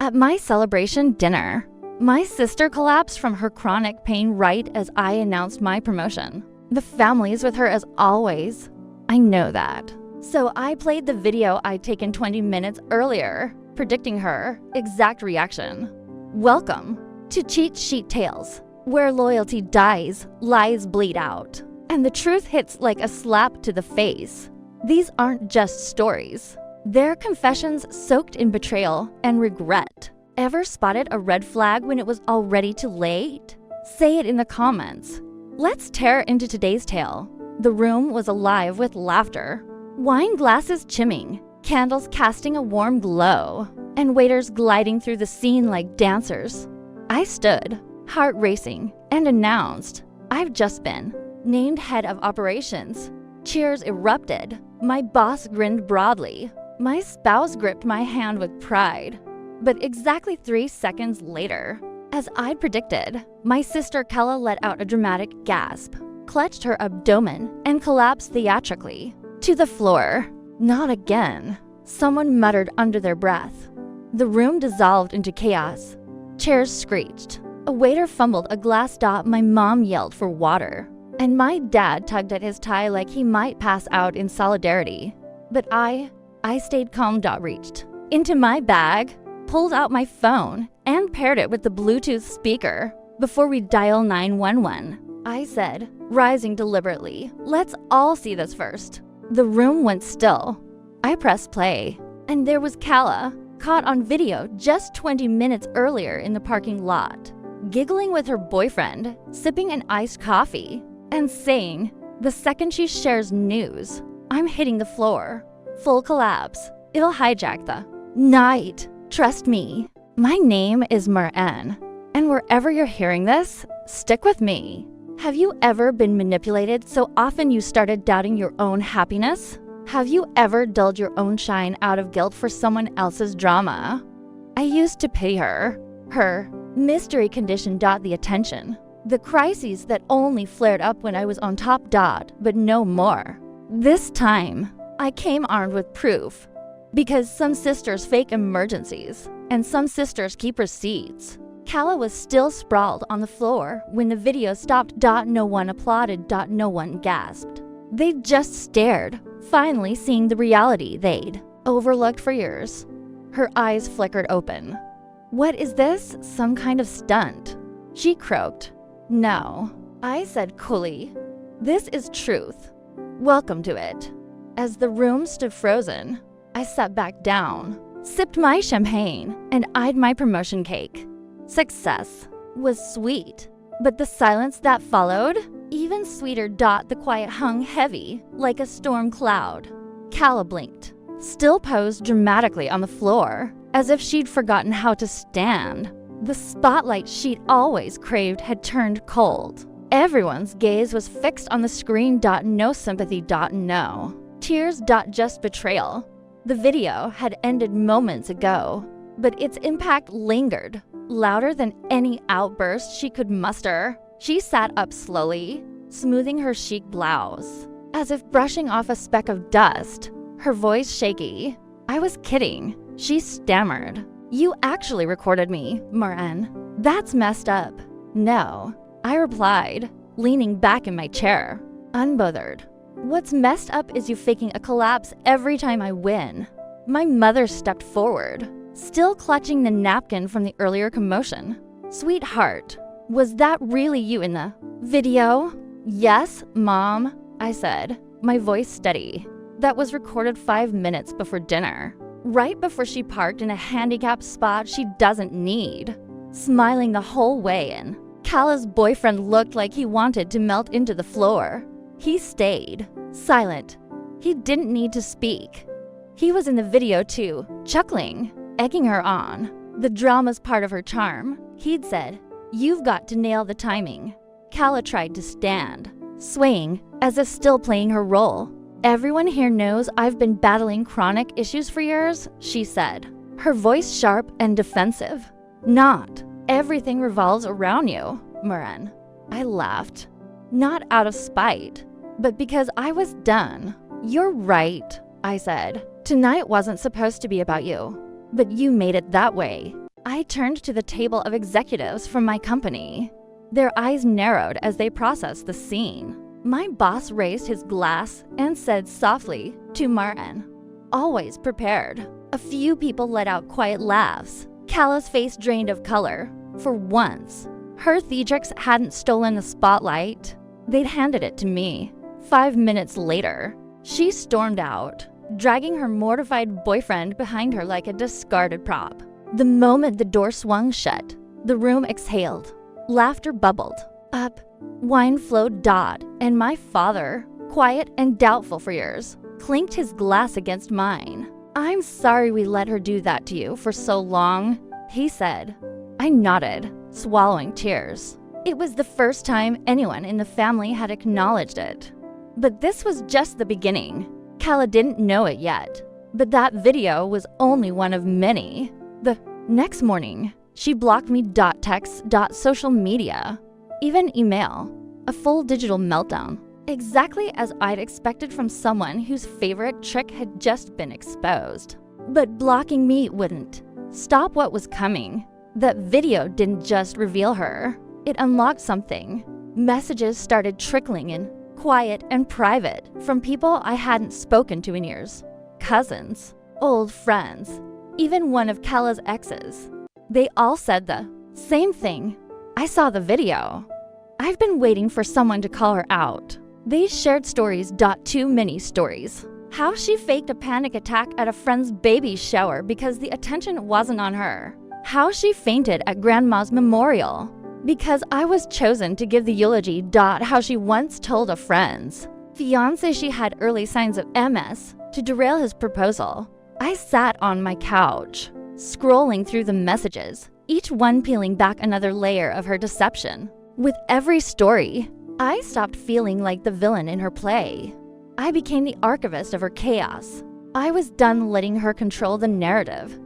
At my celebration dinner, my sister collapsed from her chronic pain right as I announced my promotion. The family is with her as always. I know that. So I played the video I'd taken 20 minutes earlier, predicting her exact reaction. Welcome to Cheat Sheet Tales, where loyalty dies, lies bleed out, and the truth hits like a slap to the face. These aren't just stories. They're confessions soaked in betrayal and regret. Ever spotted a red flag when it was already too late? Say it in the comments. Let's tear into today's tale. The room was alive with laughter, wine glasses chimming, candles casting a warm glow, and waiters gliding through the scene like dancers. I stood, heart racing, and announced, I've just been named head of operations. Cheers erupted. My boss grinned broadly. My spouse gripped my hand with pride. But exactly 3 seconds later, as I'd predicted, my sister Kella let out a dramatic gasp, clutched her abdomen, and collapsed theatrically to the floor. Not again, someone muttered under their breath. The room dissolved into chaos. Chairs screeched. A waiter fumbled a glass dot. My mom yelled for water. And my dad tugged at his tie like he might pass out in solidarity. But I stayed calm. Reached into my bag, pulled out my phone, and paired it with the Bluetooth speaker before we dial 911. I said, rising deliberately, let's all see this first. The room went still. I pressed play, and there was Kalla, caught on video just 20 minutes earlier in the parking lot, giggling with her boyfriend, sipping an iced coffee, and saying, the second she shares news, I'm hitting the floor. Full collapse. It'll hijack the night. Trust me. My name is Mar'en, and wherever you're hearing this, stick with me. Have you ever been manipulated so often you started doubting your own happiness? Have you ever dulled your own shine out of guilt for someone else's drama? I used to pity her. Her mystery condition got the attention. The crises that only flared up when I was on top dot, but no more. This time, I came armed with proof. Because some sisters fake emergencies, and some sisters keep receipts. Kalla was still sprawled on the floor when the video stopped. No one applauded. No one gasped. They just stared, finally seeing the reality they'd overlooked for years. Her eyes flickered open. What is this? Some kind of stunt? She croaked. No, I said coolly. This is truth. Welcome to it. As the room stood frozen, I sat back down, sipped my champagne, and eyed my promotion cake. Success was sweet, but the silence that followed, even sweeter. The quiet hung heavy, like a storm cloud. Kalla blinked, still posed dramatically on the floor, as if she'd forgotten how to stand. The spotlight she'd always craved had turned cold. Everyone's gaze was fixed on the screen. No sympathy. No tears. Just betrayal. The video had ended moments ago, but its impact lingered, louder than any outburst she could muster. She sat up slowly, smoothing her chic blouse, as if brushing off a speck of dust, her voice shaky. I was kidding, she stammered. You actually recorded me, Mar'en. That's messed up. No, I replied, leaning back in my chair, unbothered. What's messed up is you faking a collapse every time I win. My mother stepped forward, still clutching the napkin from the earlier commotion. Sweetheart, was that really you in the video? Yes, Mom, I said, my voice steady. That was recorded 5 minutes before dinner, right before she parked in a handicapped spot she doesn't need. Smiling the whole way in, Kalla's boyfriend looked like he wanted to melt into the floor. He stayed, silent. He didn't need to speak. He was in the video too, chuckling, egging her on. The drama's part of her charm. He'd said, you've got to nail the timing. Kalla tried to stand, swaying as if still playing her role. Everyone here knows I've been battling chronic issues for years, she said, her voice sharp and defensive. Not everything revolves around you, Mar'en. I laughed, not out of spite, but because I was done. You're right, I said. Tonight wasn't supposed to be about you, but you made it that way. I turned to the table of executives from my company. Their eyes narrowed as they processed the scene. My boss raised his glass and said softly to Martin, "Always prepared." A few people let out quiet laughs. Calla's face drained of color. For once, her theatrics hadn't stolen the spotlight. They'd handed it to me. 5 minutes later, she stormed out, dragging her mortified boyfriend behind her like a discarded prop. The moment the door swung shut, the room exhaled. Laughter bubbled up. Wine flowed. And my father, quiet and doubtful for years, clinked his glass against mine. "I'm sorry we let her do that to you for so long," he said. I nodded, swallowing tears. It was the first time anyone in the family had acknowledged it. But this was just the beginning. Calla didn't know it yet, but that video was only one of many. The next morning, she blocked me. Text. Social media, even email. A full digital meltdown. Exactly as I'd expected from someone whose favorite trick had just been exposed. But blocking me wouldn't stop what was coming. That video didn't just reveal her. It unlocked something. Messages started trickling in, quiet and private, from people I hadn't spoken to in years. Cousins, old friends, even one of Calla's exes. They all said the same thing. "I saw the video. I've been waiting for someone to call her out." They shared stories. Too many stories. How she faked a panic attack at a friend's baby shower because the attention wasn't on her. How she fainted at grandma's memorial because I was chosen to give the eulogy. How she once told a friend's fiance she had early signs of MS to derail his proposal. I sat on my couch, scrolling through the messages, each one peeling back another layer of her deception. With every story, I stopped feeling like the villain in her play. I became the archivist of her chaos. I was done letting her control the narrative.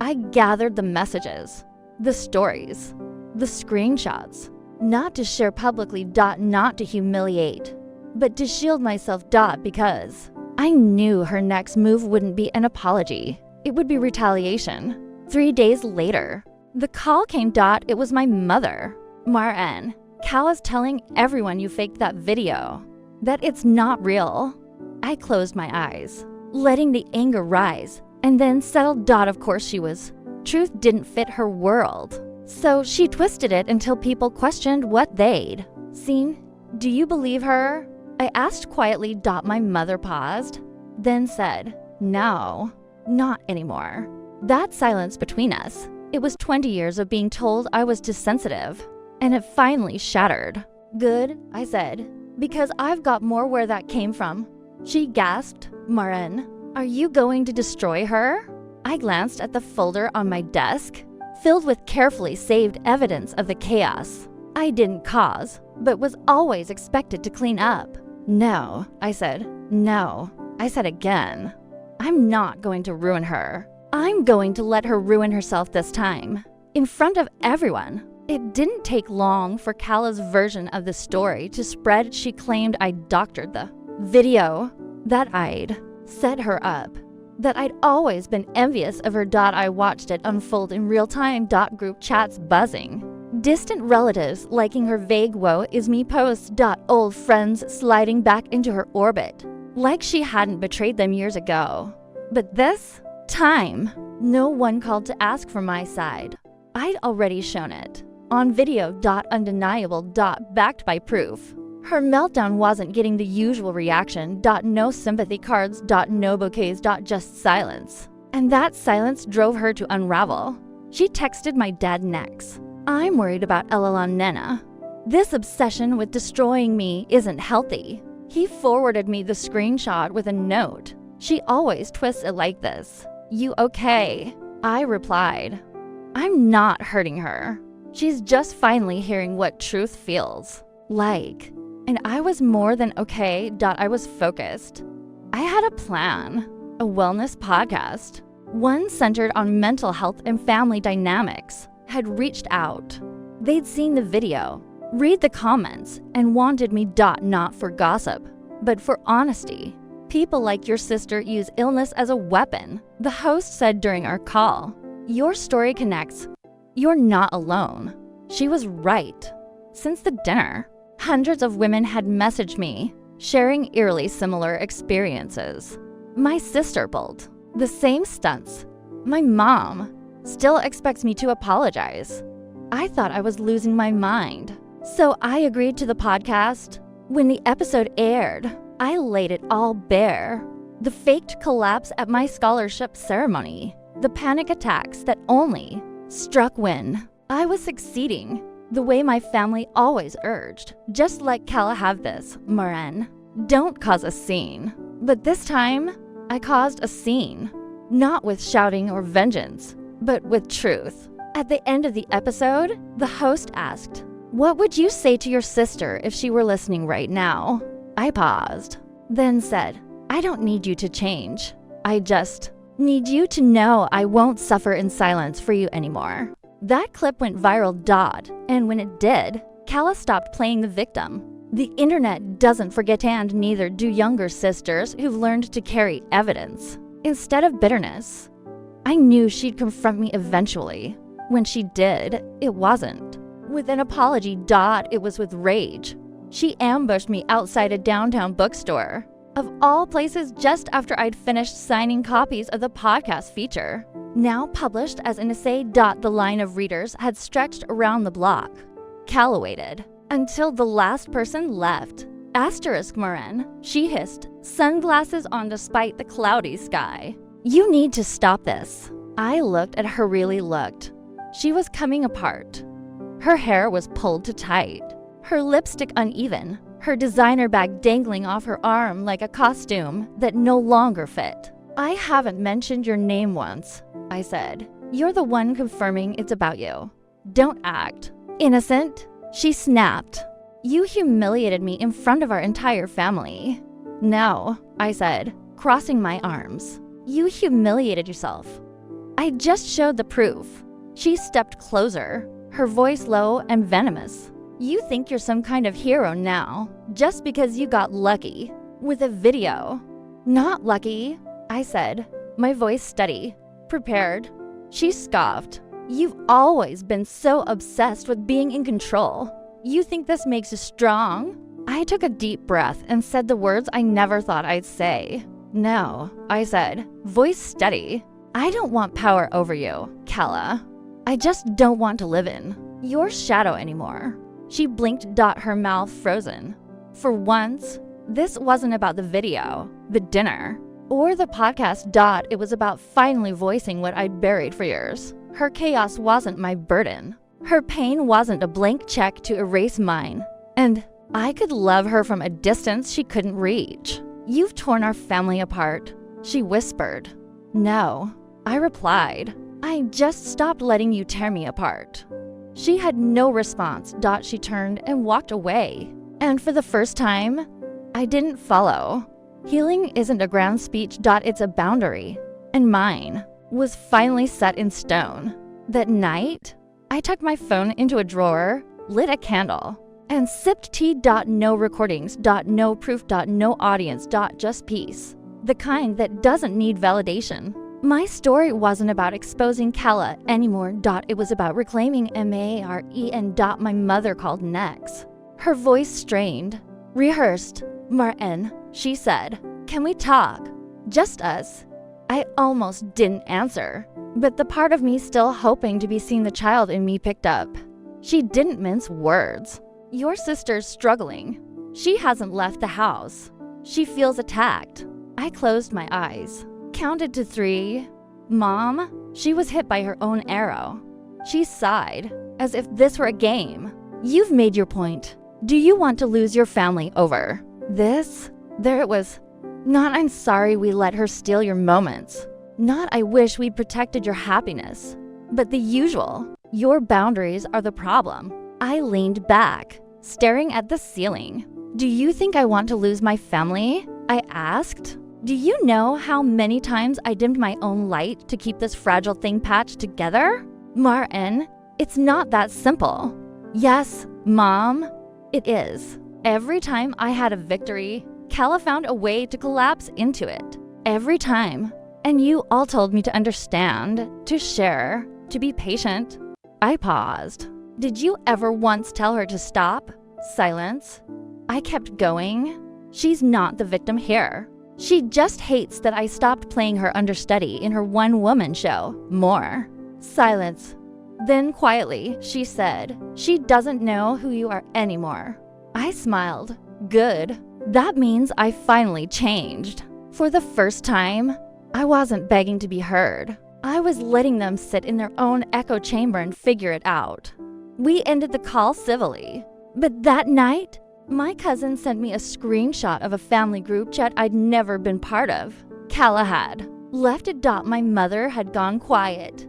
I gathered the messages, the stories, the screenshots, not to share publicly. Not to humiliate, but to shield myself. Because I knew her next move wouldn't be an apology. It would be retaliation. 3 days later, the call came. It was my mother. "Martin, Calla's telling everyone you faked that video, that it's not real." I closed my eyes, letting the anger rise, and then settled. Of course she was. Truth didn't fit her world. So she twisted it until people questioned what they'd seen. "Do you believe her?" I asked quietly. My mother paused, then said, "No, not anymore." That silence between us, it was 20 years of being told I was too sensitive, and it finally shattered. "Good," I said, "because I've got more where that came from." She gasped. "Martin, are you going to destroy her?" I glanced at the folder on my desk, filled with carefully saved evidence of the chaos I didn't cause, but was always expected to clean up. "No," I said. "No," I said again. "I'm not going to ruin her. I'm going to let her ruin herself this time, in front of everyone." It didn't take long for Calla's version of the story to spread. She claimed I'd doctored the video, that I'd set her up, that I'd always been envious of her. I watched it unfold in real time. Group chats buzzing, distant relatives liking her vague "woe is me" posts. Old friends sliding back into her orbit, like she hadn't betrayed them years ago. But this time, no one called to ask for my side. I'd already shown it. On video. Undeniable. Backed by proof. Her meltdown wasn't getting the usual reaction. No sympathy cards. No bouquets. Just silence. And that silence drove her to unravel. She texted my dad next. "I'm worried about Ella Nena. This obsession with destroying me isn't healthy." He forwarded me the screenshot with a note. "She always twists it like this. You okay?" I replied, "I'm not hurting her. She's just finally hearing what truth feels like." And I was more than okay. I was focused. I had a plan, a wellness podcast, one centered on mental health and family dynamics, had reached out. They'd seen the video, read the comments, and wanted me. Not for gossip, but for honesty. "People like your sister use illness as a weapon," the host said during our call. "Your story connects You're not alone. She was right. Since the dinner, hundreds of women had messaged me, sharing eerily similar experiences. My sister pulled the same stunts. My mom still expects me to apologize. I thought I was losing my mind. So I agreed to the podcast. When the episode aired, I laid it all bare. The faked collapse at my scholarship ceremony. The panic attacks that only struck when I was succeeding the way my family always urged. Just let Kala have this, Maren. Don't cause a scene. But this time, I caused a scene. Not with shouting or vengeance, but with truth. At the end of the episode, the host asked, "What would you say to your sister if she were listening right now?" I paused, then said, "I don't need you to change. I just need you to know I won't suffer in silence for you anymore." That clip went viral, and when it did, Kala stopped playing the victim. The internet doesn't forget, and neither do younger sisters who've learned to carry evidence instead of bitterness. I knew she'd confront me eventually. When she did, it wasn't with an apology, it was with rage. She ambushed me outside a downtown bookstore, of all places, just after I'd finished signing copies of the podcast feature. Now published as an essay, the line of readers had stretched around the block. Kala waited until the last person left. Maren, she hissed, sunglasses on despite the cloudy sky. "You need to stop this." I looked at her, really looked. She was coming apart. Her hair was pulled to tight, her lipstick uneven, her designer bag dangling off her arm like a costume that no longer fit. "I haven't mentioned your name once," I said. "You're the one confirming it's about you. Don't act innocent." She snapped. "You humiliated me in front of our entire family." "No," I said, crossing my arms. "You humiliated yourself. I just showed the proof." She stepped closer, her voice low and venomous. "You think you're some kind of hero now, just because you got lucky with a video." "Not lucky," I said, my voice steady, prepared. She scoffed. "You've always been so obsessed with being in control. You think this makes you strong?" I took a deep breath and said the words I never thought I'd say. "No," I said, voice steady. "I don't want power over you, Kala. I just don't want to live in your shadow anymore." She blinked, her mouth frozen. For once, this wasn't about the video, the dinner, or the podcast. It was about finally voicing what I'd buried for years. Her chaos wasn't my burden. Her pain wasn't a blank check to erase mine. And I could love her from a distance she couldn't reach. "You've torn our family apart," she whispered. "No," I replied. "I just stopped letting you tear me apart." She had no response. She turned and walked away. And for the first time, I didn't follow. Healing isn't a grand speech. It's a boundary. And mine was finally set in stone. That night, I tucked my phone into a drawer, lit a candle, and sipped tea. No recordings. No proof. No audience. Just peace. The kind that doesn't need validation. My story wasn't about exposing Kala anymore. It was about reclaiming Maren. My mother called next. Her voice strained, rehearsed. "Maren," she said, "can we talk? Just us?" I almost didn't answer, but the part of me still hoping to be seen, the child in me picked up. She didn't mince words. "Your sister's struggling. She hasn't left the house. She feels attacked." I closed my eyes, counted to 3. "Mom," she was hit by her own arrow. She sighed, as if this were a game. "You've made your point. Do you want to lose your family over this?" There it was. Not "I'm sorry we let her steal your moments." Not "I wish we'd protected your happiness." But the usual, "Your boundaries are the problem." I leaned back, staring at the ceiling. "Do you think I want to lose my family?" I asked. "Do you know how many times I dimmed my own light to keep this fragile thing patched together?" "Maren, it's not that simple." "Yes, Mom, it is." Every time I had a victory, Kala found a way to collapse into it. Every time. And you all told me to understand, to share, to be patient. I paused. Did you ever once tell her to stop? Silence. I kept going. She's not the victim here. She just hates that I stopped playing her understudy in her one-woman show more. Silence. Then quietly, she said, she doesn't know who you are anymore. I smiled. Good. That means I finally changed. For the first time, I wasn't begging to be heard. I was letting them sit in their own echo chamber and figure it out. We ended the call civilly. But that night, my cousin sent me a screenshot of a family group chat I'd never been part of. Calla had left it. My mother had gone quiet.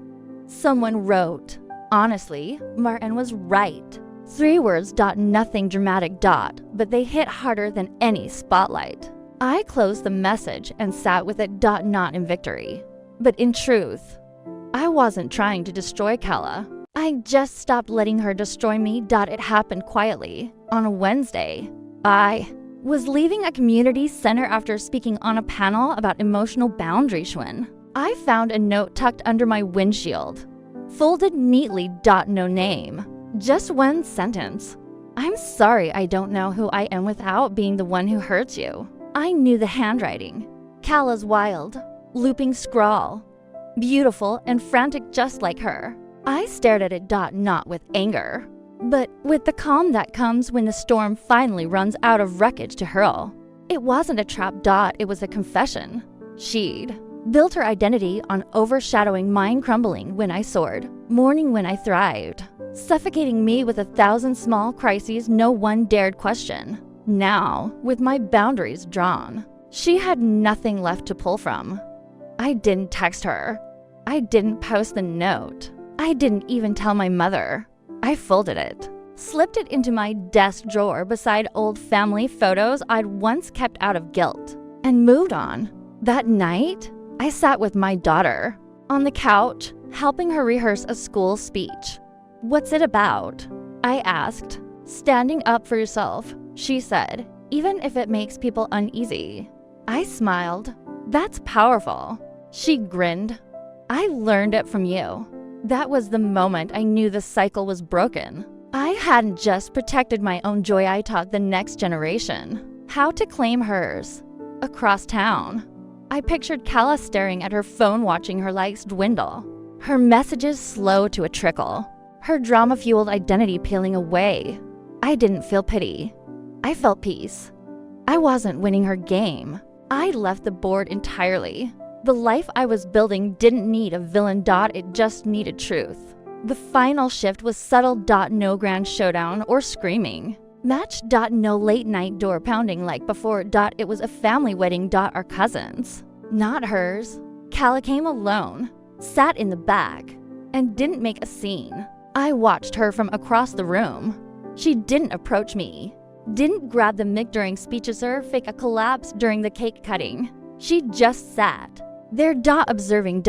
Someone wrote, honestly, Martin was right. 3 words. Nothing dramatic. But they hit harder than any spotlight. I closed the message and sat with it. Not in victory. But in truth, I wasn't trying to destroy Calla. I just stopped letting her destroy me. It happened quietly. On a Wednesday, I was leaving a community center after speaking on a panel about emotional boundary schwinn. I found a note tucked under my windshield. Folded neatly. No name. Just one sentence. I'm sorry I don't know who I am without being the one who hurts you. I knew the handwriting. Calla's wild, looping scrawl. Beautiful and frantic just like her. I stared at it. Not with anger, but with the calm that comes when the storm finally runs out of wreckage to hurl. It wasn't a trap. It was a confession. She'd built her identity on overshadowing mine, crumbling when I soared, mourning when I thrived, suffocating me with 1,000 small crises no one dared question. Now, with my boundaries drawn, she had nothing left to pull from. I didn't text her. I didn't post the note. I didn't even tell my mother. I folded it, slipped it into my desk drawer beside old family photos I'd once kept out of guilt, and moved on. That night, I sat with my daughter on the couch, helping her rehearse a school speech. What's it about? I asked. Standing up for yourself, she said, even if it makes people uneasy. I smiled. That's powerful. She grinned. I learned it from you. That was the moment I knew the cycle was broken. I hadn't just protected my own joy, I taught the next generation how to claim hers. Across town, I pictured Calla staring at her phone, watching her likes dwindle, her messages slow to a trickle, her drama-fueled identity peeling away. I didn't feel pity. I felt peace. I wasn't winning her game. I left the board entirely. The life I was building didn't need a villain. It just needed truth. The final shift was subtle. No grand showdown or screaming. Match. No late night door pounding like before. It was a family wedding. Our cousins. Not hers. Calla came alone, sat in the back, and didn't make a scene. I watched her from across the room. She didn't approach me. Didn't grab the mic during speeches or fake a collapse during the cake cutting. She just sat there. Observing.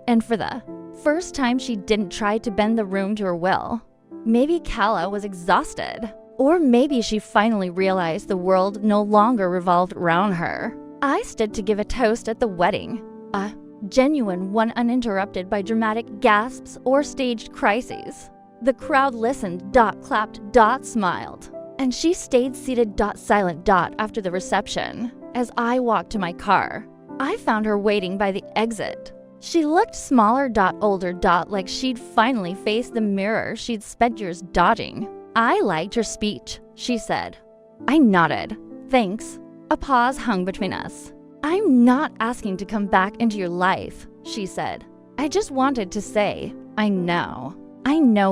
And for the first time, she didn't try to bend the room to her will. Maybe Calla was exhausted. Or maybe she finally realized the world no longer revolved around her. I stood to give a toast at the wedding. A genuine one, uninterrupted by dramatic gasps or staged crises. The crowd listened. Clapped. Smiled. And she stayed seated. Silent. After the reception, as I walked to my car, I found her waiting by the exit. She looked smaller. Older. Like she'd finally faced the mirror she'd spent years dodging. I liked your speech, she said. I nodded. Thanks. A pause hung between us. I'm not asking to come back into your life, she said. I just wanted to say, I know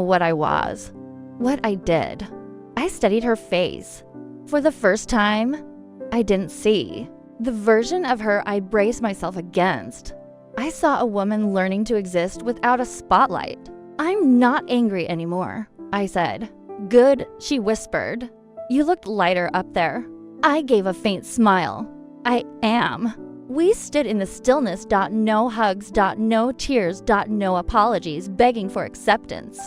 what I was, what I did. I studied her face. For the first time, I didn't see the version of her I braced myself against. I saw a woman learning to exist without a spotlight. I'm not angry anymore, I said. Good, she whispered. You looked lighter up there. I gave a faint smile. I am. We stood in the stillness. No hugs. No tears. No apologies, begging for acceptance.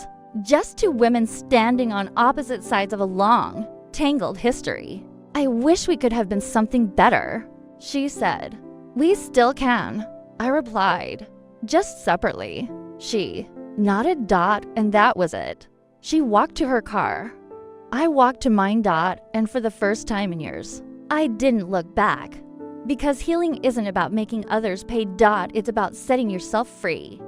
Just 2 women standing on opposite sides of a long, tangled history. I wish we could have been something better, she said. We still can, I replied. Just separately. She Nodded Dot, and that was it. She walked to her car. I walked to mine, Dot, and for the first time in years, I didn't look back. Because healing isn't about making others pay, Dot, it's about setting yourself free.